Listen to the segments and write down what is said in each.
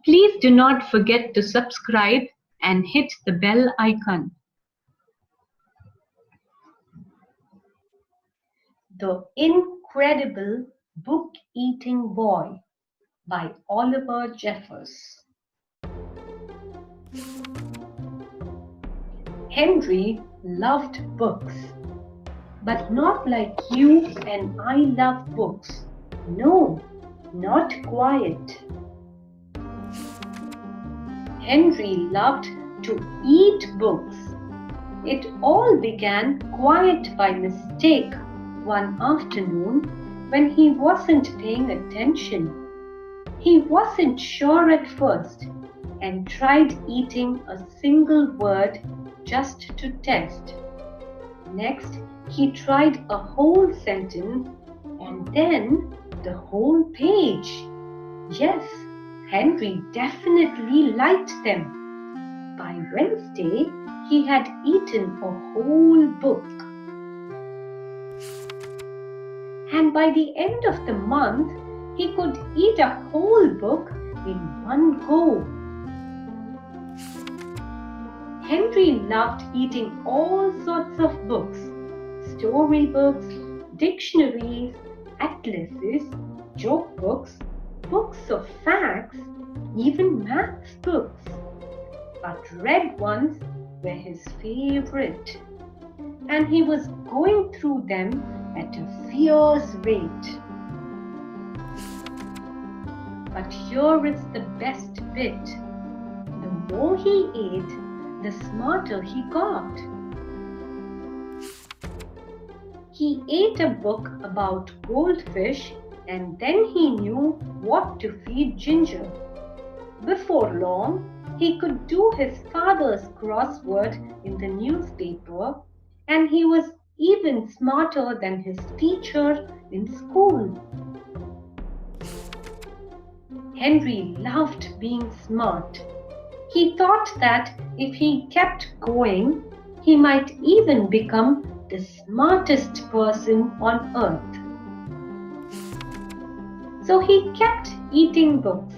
Please do not forget to subscribe and hit the bell icon. The Incredible Book-Eating Boy by Oliver Jeffers. Henry loved books, but not like you and I love books. No, not quite. Henry loved to eat books. It all began quite by mistake one afternoon when he wasn't paying attention. He wasn't sure at first and tried eating a single word just to test. Next, he tried a whole sentence and then the whole page. Yes, Henry definitely liked them. By Wednesday, he had eaten a whole book. And by the end of the month, he could eat a whole book in one go. Henry loved eating all sorts of books, storybooks, dictionaries, atlases, joke books, books of facts, even maths books. But red ones were his favorite, and he was going through them at a fierce rate. But here is the best bit. The more he ate, the smarter he got. He ate a book about goldfish and then he knew what to feed Ginger. Before long, he could do his father's crossword in the newspaper, and he was even smarter than his teacher in school. Henry loved being smart. He thought that if he kept going, he might even become the smartest person on earth. So he kept eating books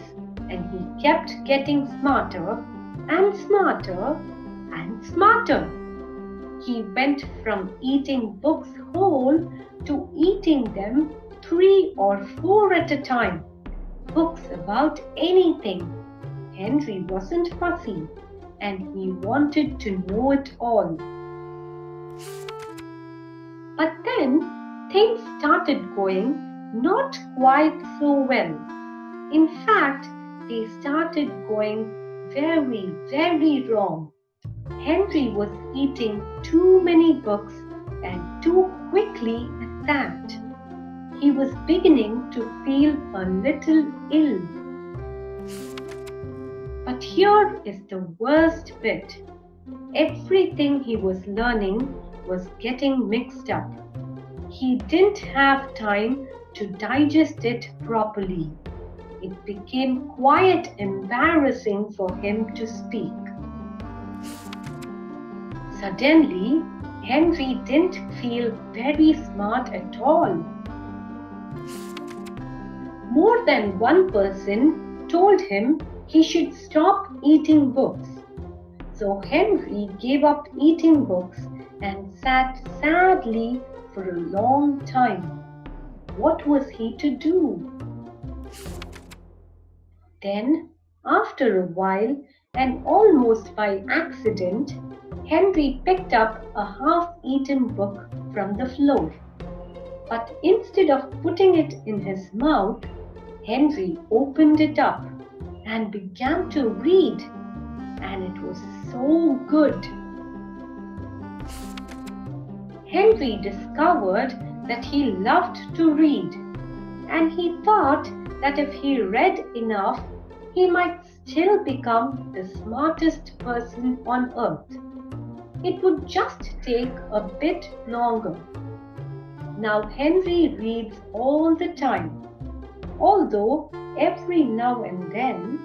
and he kept getting smarter and smarter and smarter. He went from eating books whole to eating them 3 or 4 at a time. Books about anything. Henry wasn't fussy and he wanted to know it all. But then things started going not quite so well. In fact, they started going very, very wrong. Henry was eating too many books and too quickly at that. He was beginning to feel a little ill. But here is the worst bit. Everything he was learning was getting mixed up. He didn't have time to digest it properly. It became quite embarrassing for him to speak. Suddenly, Henry didn't feel very smart at all. More than one person told him he should stop eating books. So Henry gave up eating books and sat sadly for a long time. What was he to do? Then, after a while, and almost by accident, Henry picked up a half-eaten book from the floor. But instead of putting it in his mouth, Henry opened it up and began to read, and it was so good. Henry discovered that he loved to read, and he thought that if he read enough, he might still become the smartest person on earth. It would just take a bit longer. Now Henry reads all the time, although every now and then